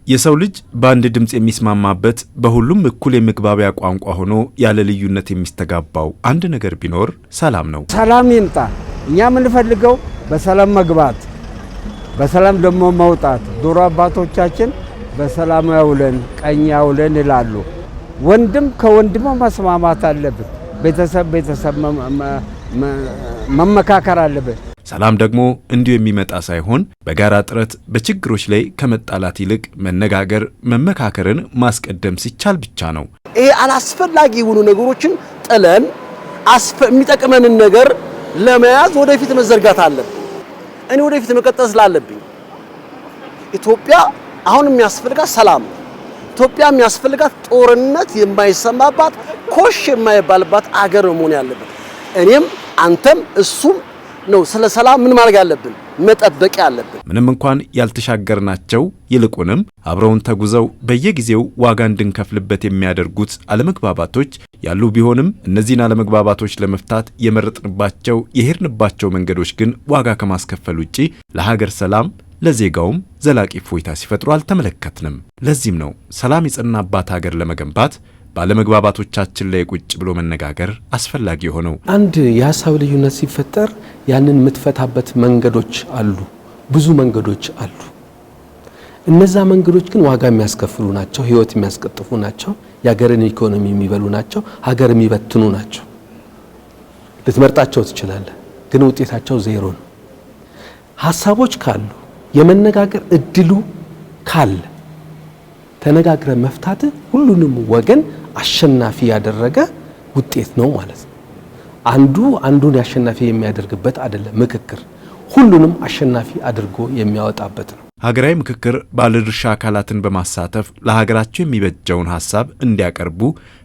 የሰው ልጅ በአንድ ድምጽ የሚስማማበት በሁሉም እኩል የመግባቢያ ቋንቋ ሆኖ ያለ ልዩነት የሚስተጋባው አንድ ነገር ቢኖር ሰላም ነው። ሰላም ይምጣ። እኛ የምንፈልገው በሰላም መግባት፣ በሰላም ደግሞ መውጣት። ድሮ አባቶቻችን በሰላም ያውለን ቀኝ ያውለን ይላሉ። ወንድም ከወንድሙ መስማማት አለበት። ቤተሰብ መመካከር አለበት። ሰላም ደግሞ እንዲሁ የሚመጣ ሳይሆን በጋራ ጥረት በችግሮች ላይ ከመጣላት ይልቅ መነጋገር፣ መመካከርን ማስቀደም ሲቻል ብቻ ነው። ይሄ አላስፈላጊ የሆኑ ነገሮችን ጥለን የሚጠቅመንን ነገር ለመያዝ ወደፊት መዘርጋት አለብን። እኔ ወደፊት መቀጠል ስላለብኝ ኢትዮጵያ አሁን የሚያስፈልጋት ሰላም ነው። ኢትዮጵያ የሚያስፈልጋት ጦርነት የማይሰማባት ኮሽ የማይባልባት አገር መሆን ያለበት እኔም አንተም እሱም ነው። ስለ ሰላም ምን ማድረግ ያለብን መጠበቅ ያለብን። ምንም እንኳን ያልተሻገርናቸው ይልቁንም አብረውን ተጉዘው በየጊዜው ዋጋ እንድንከፍልበት የሚያደርጉት አለመግባባቶች ያሉ ቢሆንም እነዚህን አለመግባባቶች ለመፍታት የመረጥንባቸው የሄድንባቸው መንገዶች ግን ዋጋ ከማስከፈል ውጪ ለሀገር ሰላም ለዜጋውም ዘላቂ እፎይታ ሲፈጥሩ አልተመለከትንም። ለዚህም ነው ሰላም የጸናባት ሀገር ለመገንባት ባለመግባባቶቻችን ላይ ቁጭ ብሎ መነጋገር አስፈላጊ ሆነው። አንድ የሐሳብ ልዩነት ሲፈጠር ያንን የምትፈታበት መንገዶች አሉ፣ ብዙ መንገዶች አሉ። እነዛ መንገዶች ግን ዋጋ የሚያስከፍሉ ናቸው፣ ህይወት የሚያስቀጥፉ ናቸው፣ የሀገርን ኢኮኖሚ የሚበሉ ናቸው፣ ሀገር የሚበትኑ ናቸው። ልትመርጣቸው ትችላለህ፣ ግን ውጤታቸው ዜሮ ነው። ሐሳቦች ካሉ የመነጋገር እድሉ ካለ ተነጋግረ መፍታት ሁሉንም ወገን አሸናፊ ያደረገ ውጤት ነው ማለት ነው። አንዱ አንዱን ያሸናፊ የሚያደርግበት አይደለም። ምክክር ሁሉንም አሸናፊ አድርጎ የሚያወጣበት ነው። ሀገራዊ ምክክር ባለድርሻ አካላትን በማሳተፍ ለሀገራቸው የሚበጀውን ሐሳብ እንዲያቀርቡ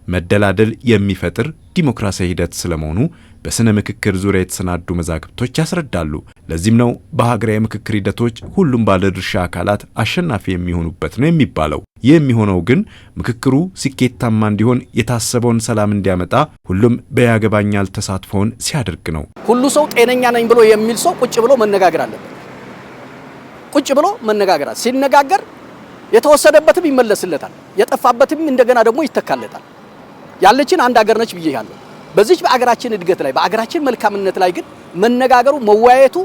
መደላደል የሚፈጥር ዲሞክራሲያዊ ሂደት ስለመሆኑ በስነ ምክክር ዙሪያ የተሰናዱ መዛግብቶች ያስረዳሉ። ለዚህም ነው በሀገራዊ ምክክር ሂደቶች ሁሉም ባለድርሻ አካላት አሸናፊ የሚሆኑበት ነው የሚባለው። ይህ የሚሆነው ግን ምክክሩ ስኬታማ እንዲሆን የታሰበውን ሰላም እንዲያመጣ ሁሉም በያገባኛል ተሳትፎውን ሲያደርግ ነው። ሁሉ ሰው ጤነኛ ነኝ ብሎ የሚል ሰው ቁጭ ብሎ መነጋገር አለበት። ቁጭ ብሎ መነጋገር ሲነጋገር የተወሰደበትም ይመለስለታል፣ የጠፋበትም እንደገና ደግሞ ይተካለታል። ያለችን አንድ ሀገር ነች ብዬሃለሁ። በዚች በአገራችን እድገት ላይ በአገራችን መልካምነት ላይ ግን መነጋገሩ መወያየቱ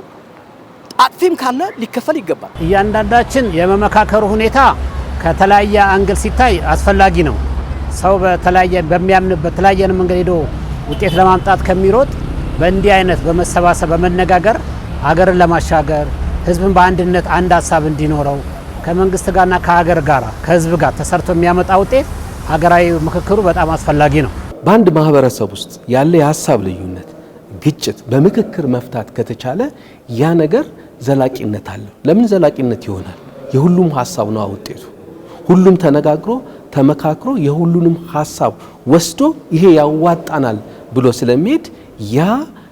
አጥፊም ካለ ሊከፈል ይገባል። እያንዳንዳችን የመመካከሩ ሁኔታ ከተለያየ አንግል ሲታይ አስፈላጊ ነው። ሰው በሚያምንበት ተለያየ መንገድ ሄዶ ውጤት ለማምጣት ከሚሮጥ በእንዲህ አይነት በመሰባሰብ በመነጋገር ሀገርን ለማሻገር ህዝብን በአንድነት አንድ ሀሳብ እንዲኖረው ከመንግስት ጋርና ከሀገር ጋር ከህዝብ ጋር ተሰርቶ የሚያመጣ ውጤት ሀገራዊ ምክክሩ በጣም አስፈላጊ ነው። በአንድ ማህበረሰብ ውስጥ ያለ የሐሳብ ልዩነት፣ ግጭት በምክክር መፍታት ከተቻለ ያ ነገር ዘላቂነት አለው። ለምን ዘላቂነት ይሆናል? የሁሉም ሐሳብ ነው ውጤቱ። ሁሉም ተነጋግሮ ተመካክሮ የሁሉንም ሐሳብ ወስዶ ይሄ ያዋጣናል ብሎ ስለሚሄድ ያ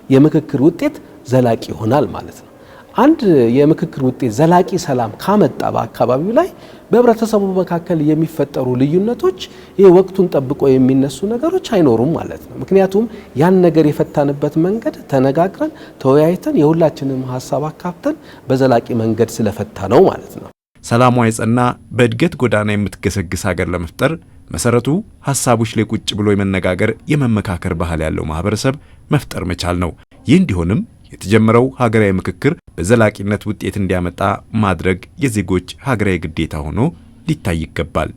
የምክክር ውጤት ዘላቂ ይሆናል ማለት ነው። አንድ የምክክር ውጤት ዘላቂ ሰላም ካመጣ በአካባቢው ላይ በህብረተሰቡ መካከል የሚፈጠሩ ልዩነቶች ይሄ ወቅቱን ጠብቆ የሚነሱ ነገሮች አይኖሩም ማለት ነው። ምክንያቱም ያን ነገር የፈታንበት መንገድ ተነጋግረን ተወያይተን የሁላችንም ሐሳብ አካተን በዘላቂ መንገድ ስለፈታ ነው ማለት ነው። ሰላሟ የጸና በእድገት ጎዳና የምትገሰግስ ሀገር ለመፍጠር መሰረቱ ሐሳቦች ላይ ቁጭ ብሎ የመነጋገር የመመካከር ባህል ያለው ማህበረሰብ መፍጠር መቻል ነው። ይህ እንዲሆንም የተጀመረው ሀገራዊ ምክክር በዘላቂነት ውጤት እንዲያመጣ ማድረግ የዜጎች ሀገራዊ ግዴታ ሆኖ ሊታይ ይገባል።